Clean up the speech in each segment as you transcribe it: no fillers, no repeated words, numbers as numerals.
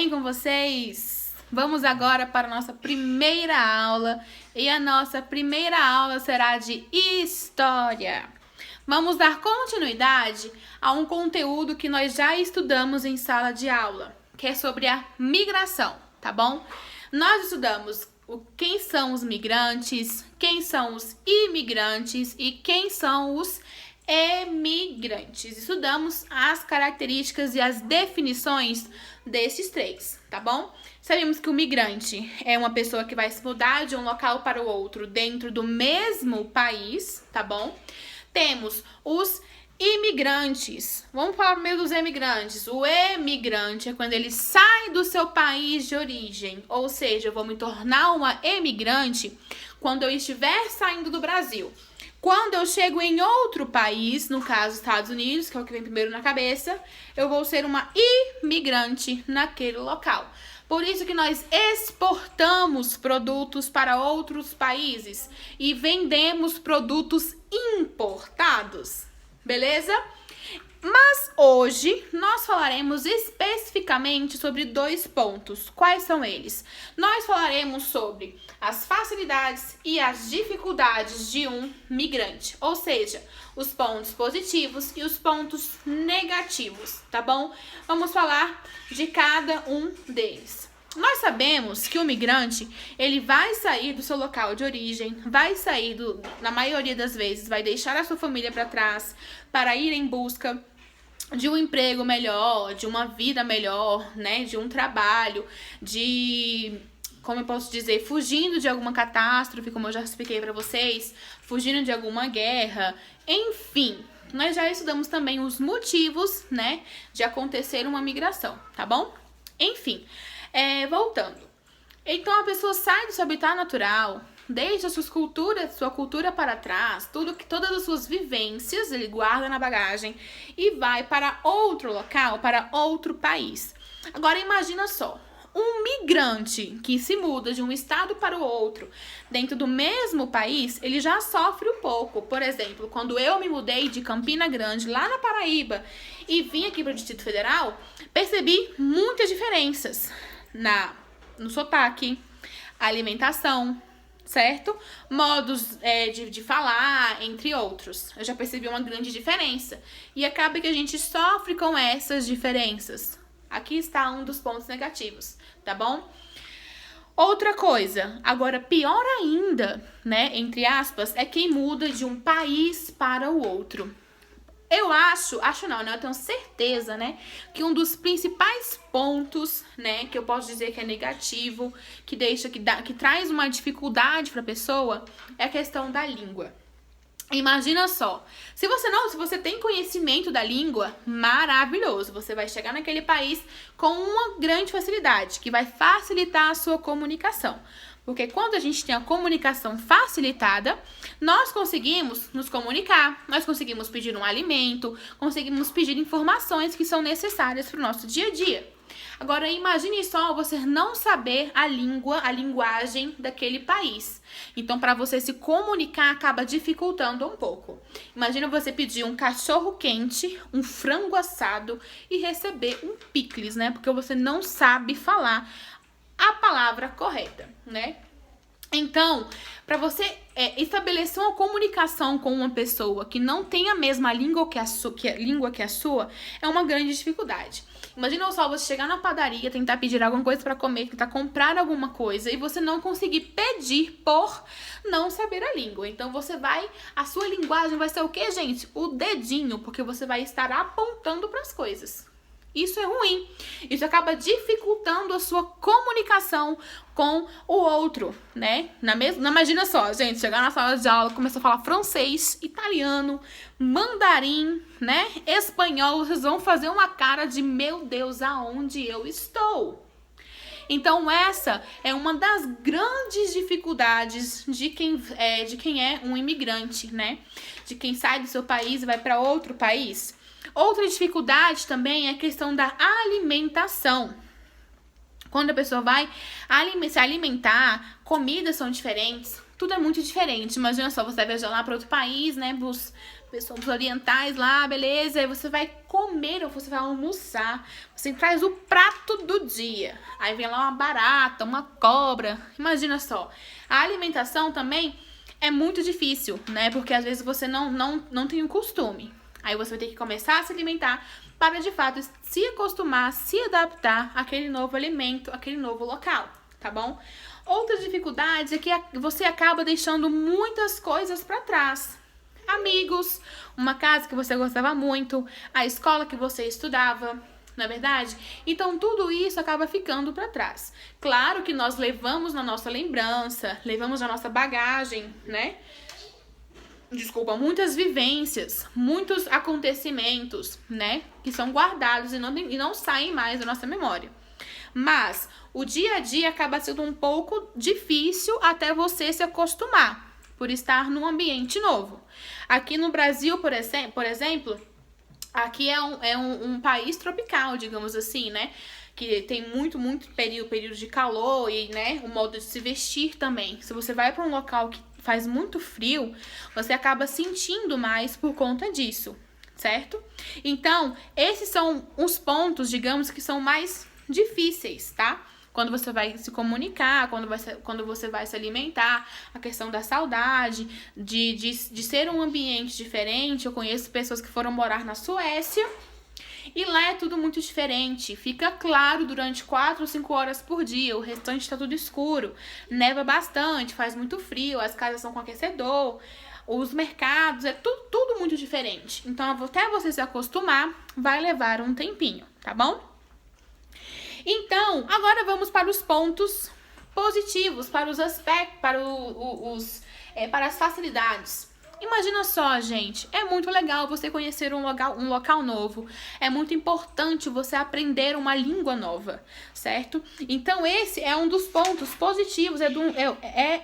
bem com vocês? Vamos agora para a nossa primeira aula e a nossa primeira aula será de História. Vamos dar continuidade a um conteúdo que nós já estudamos em sala de aula, que é sobre a migração, tá bom? Nós estudamos quem são os migrantes, quem são os imigrantes e quem são os emigrantes. Estudamos as características e as definições desses três, tá bom? Sabemos que o migrante é uma pessoa que vai se mudar de um local para o outro dentro do mesmo país, tá bom? Temos os imigrantes. Vamos falar primeiro dos emigrantes. O emigrante é quando ele sai do seu país de origem, ou seja, eu vou me tornar uma emigrante quando eu estiver saindo do Brasil. Quando eu chego em outro país, no caso Estados Unidos, que é o que vem primeiro na cabeça, eu vou ser uma imigrante naquele local. Por isso que nós exportamos produtos para outros países e vendemos produtos importados, beleza? Mas hoje nós falaremos especificamente sobre dois pontos. Quais são eles? Nós falaremos sobre as facilidades e as dificuldades de um migrante, ou seja, os pontos positivos e os pontos negativos, tá bom? Vamos falar de cada um deles. Nós sabemos que o migrante, ele vai sair do seu local de origem, vai sair, na maioria das vezes, vai deixar a sua família para trás para ir em busca de um emprego melhor, de uma vida melhor, né? De um trabalho, como eu posso dizer, fugindo de alguma catástrofe, como eu já expliquei para vocês, fugindo de alguma guerra, enfim. Nós já estudamos também os motivos, né, de acontecer uma migração, tá bom? Enfim, voltando. Então, a pessoa sai do seu habitat natural, deixa sua cultura para trás, todas as suas vivências, ele guarda na bagagem e vai para outro local, para outro país. Agora, imagina só. Um migrante que se muda de um estado para o outro, dentro do mesmo país, ele já sofre um pouco. Por exemplo, quando eu me mudei de Campina Grande, lá na Paraíba, e vim aqui para o Distrito Federal, percebi muitas diferenças no sotaque, alimentação, certo? Modos de falar, entre outros. Eu já percebi uma grande diferença. E acaba que a gente sofre com essas diferenças. Aqui está um dos pontos negativos, tá bom? Outra coisa, agora pior ainda, né, entre aspas, é quem muda de um país para o outro. Eu acho não, né, eu tenho certeza, né, que um dos principais pontos, né, que eu posso dizer que é negativo, que traz uma dificuldade para a pessoa, é a questão da língua. Imagina só, se você tem conhecimento da língua, maravilhoso, você vai chegar naquele país com uma grande facilidade, que vai facilitar a sua comunicação. Porque quando a gente tem a comunicação facilitada, nós conseguimos nos comunicar, nós conseguimos pedir um alimento, conseguimos pedir informações que são necessárias para o nosso dia a dia. Agora, imagine só você não saber a linguagem daquele país. Então, para você se comunicar, acaba dificultando um pouco. Imagina você pedir um cachorro quente, um frango assado e receber um picles, né? Porque você não sabe falar a palavra correta, né? Então, para você estabelecer uma comunicação com uma pessoa que não tem a mesma língua que a sua, é uma grande dificuldade. Imagina só você chegar na padaria, tentar pedir alguma coisa para comer, tentar comprar alguma coisa e você não conseguir pedir por não saber a língua. Então, a sua linguagem vai ser o quê, gente? O dedinho, porque você vai estar apontando para as coisas. Isso é ruim. Isso acaba dificultando a sua comunicação com o outro, né? Imagina só, gente, chegar na sala de aula, começar a falar francês, italiano, mandarim, né? Espanhol, vocês vão fazer uma cara de, meu Deus, aonde eu estou? Então, essa é uma das grandes dificuldades de quem é um imigrante, né? De quem sai do seu país e vai para outro país. Outra dificuldade também é a questão da alimentação. Quando a pessoa vai se alimentar, comidas são diferentes, tudo é muito diferente. Imagina só, você vai viajar lá para outro país, né, pessoas orientais lá, beleza, aí você vai comer ou você vai almoçar, você traz o prato do dia, aí vem lá uma barata, uma cobra, imagina só. A alimentação também é muito difícil, né, porque às vezes você não tem o costume, aí você vai ter que começar a se alimentar para de fato se acostumar, se adaptar àquele novo alimento, àquele novo local, tá bom? Outra dificuldade é que você acaba deixando muitas coisas para trás. Amigos, uma casa que você gostava muito, a escola que você estudava, não é verdade? Então tudo isso acaba ficando para trás. Claro que nós levamos na nossa lembrança, levamos na nossa bagagem, né? Desculpa, muitas vivências, muitos acontecimentos, né? Que são guardados e não saem mais da nossa memória. Mas o dia a dia acaba sendo um pouco difícil até você se acostumar, por estar num ambiente novo. Aqui no Brasil, por exemplo, aqui é um país tropical, digamos assim, né? Que tem muito período de calor e, né, o modo de se vestir também. Se você vai para um local que faz muito frio, você acaba sentindo mais por conta disso, certo? Então, esses são os pontos, digamos, que são mais difíceis, tá? Quando você vai se comunicar, quando você vai se alimentar, a questão da saudade, de ser um ambiente diferente. Eu conheço pessoas que foram morar na Suécia e lá é tudo muito diferente. Fica claro durante 4 ou 5 horas por dia, o restante tá tudo escuro, neva bastante, faz muito frio, as casas são com aquecedor, os mercados, é tudo muito diferente. Então, até você se acostumar, vai levar um tempinho, tá bom? Então, agora vamos para os pontos positivos, para os aspectos, para as facilidades. Imagina só, gente, é muito legal você conhecer um local novo, é muito importante você aprender uma língua nova, certo? Então, esse é um dos pontos positivos, é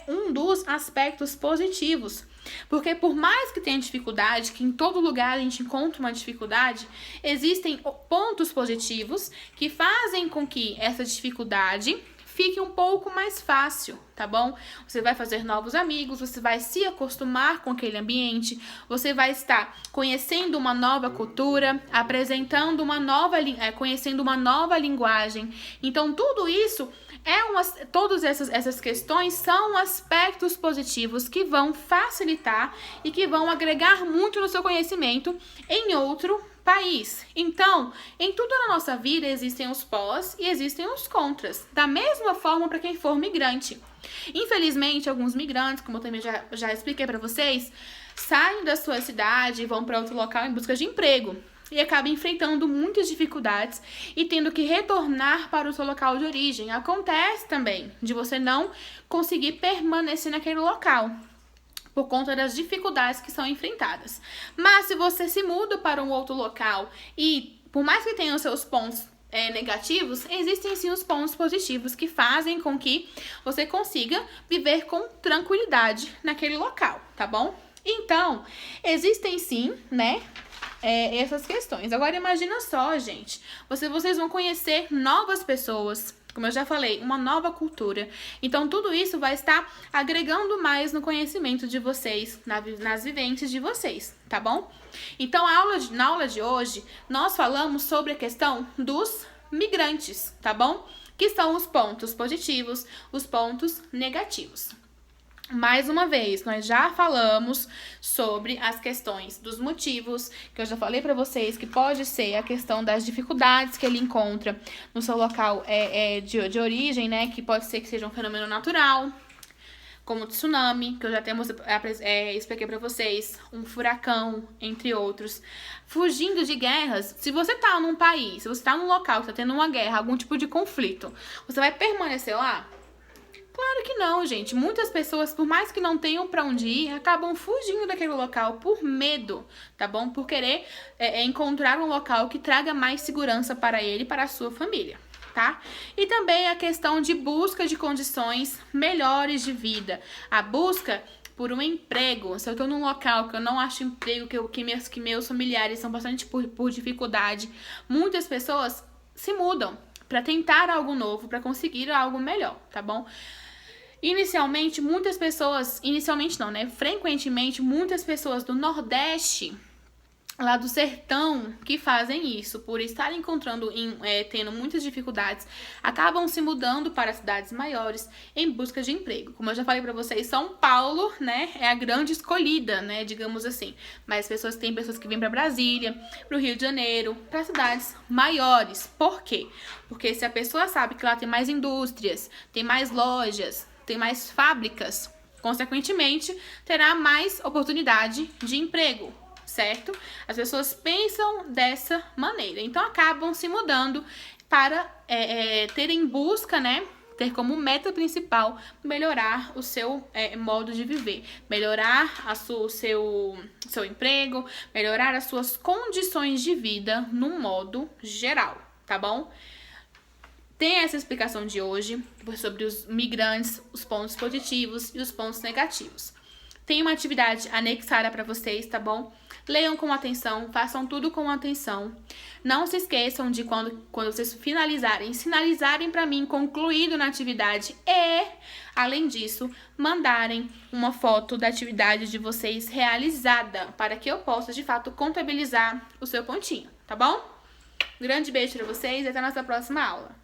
um dos aspectos positivos. Porque por mais que tenha dificuldade, que em todo lugar a gente encontra uma dificuldade, existem pontos positivos que fazem com que essa dificuldade fique um pouco mais fácil, tá bom? Você vai fazer novos amigos, você vai se acostumar com aquele ambiente, você vai estar conhecendo uma nova cultura, conhecendo uma nova linguagem. Então, tudo isso todas essas questões são aspectos positivos que vão facilitar e que vão agregar muito no seu conhecimento em outro país. Então, em tudo na nossa vida existem os pós e existem os contras. Da mesma forma para quem for migrante. Infelizmente, alguns migrantes, como eu também já expliquei para vocês, saem da sua cidade e vão para outro local em busca de emprego. E acaba enfrentando muitas dificuldades e tendo que retornar para o seu local de origem. Acontece também de você não conseguir permanecer naquele local por conta das dificuldades que são enfrentadas. Mas se você se muda para um outro local e, por mais que tenha os seus pontos negativos, existem sim os pontos positivos que fazem com que você consiga viver com tranquilidade naquele local, tá bom? Então, existem sim, né, essas questões. Agora imagina só, gente, vocês vão conhecer novas pessoas, como eu já falei, uma nova cultura. Então tudo isso vai estar agregando mais no conhecimento de vocês, nas vivências de vocês, tá bom? Então na aula de hoje nós falamos sobre a questão dos migrantes, tá bom? Que são os pontos positivos, os pontos negativos. Mais uma vez, nós já falamos sobre as questões dos motivos, que eu já falei para vocês que pode ser a questão das dificuldades que ele encontra no seu local de origem, né? Que pode ser que seja um fenômeno natural, como o tsunami, que eu já expliquei para vocês, um furacão, entre outros. Fugindo de guerras, se você tá num país, se você tá num local que tá tendo uma guerra, algum tipo de conflito, você vai permanecer lá? Claro que não, gente. Muitas pessoas, por mais que não tenham pra onde ir, acabam fugindo daquele local por medo, tá bom? Por querer encontrar um local que traga mais segurança para ele e para a sua família, tá? E também a questão de busca de condições melhores de vida. A busca por um emprego. Se eu tô num local que eu não acho emprego, que meus familiares são bastante por dificuldade, muitas pessoas se mudam para tentar algo novo, para conseguir algo melhor, tá bom? Frequentemente, muitas pessoas do Nordeste, lá do sertão, que fazem isso, por estarem tendo muitas dificuldades, acabam se mudando para cidades maiores em busca de emprego. Como eu já falei para vocês, São Paulo, né, é a grande escolhida, né, digamos assim. Mas tem pessoas que vêm para Brasília, para o Rio de Janeiro, para cidades maiores. Por quê? Porque se a pessoa sabe que lá tem mais indústrias, tem mais lojas, tem mais fábricas, consequentemente, terá mais oportunidade de emprego. Certo? As pessoas pensam dessa maneira. Então, acabam se mudando para ter em busca, né? Ter como meta principal melhorar o seu modo de viver. Melhorar o seu emprego. Melhorar as suas condições de vida num modo geral. Tá bom? Tem essa explicação de hoje sobre os migrantes, os pontos positivos e os pontos negativos. Tem uma atividade anexada para vocês, tá bom? Leiam com atenção, façam tudo com atenção. Não se esqueçam de quando vocês sinalizarem para mim concluído na atividade e, além disso, mandarem uma foto da atividade de vocês realizada, para que eu possa, de fato, contabilizar o seu pontinho, tá bom? Grande beijo para vocês e até a nossa próxima aula.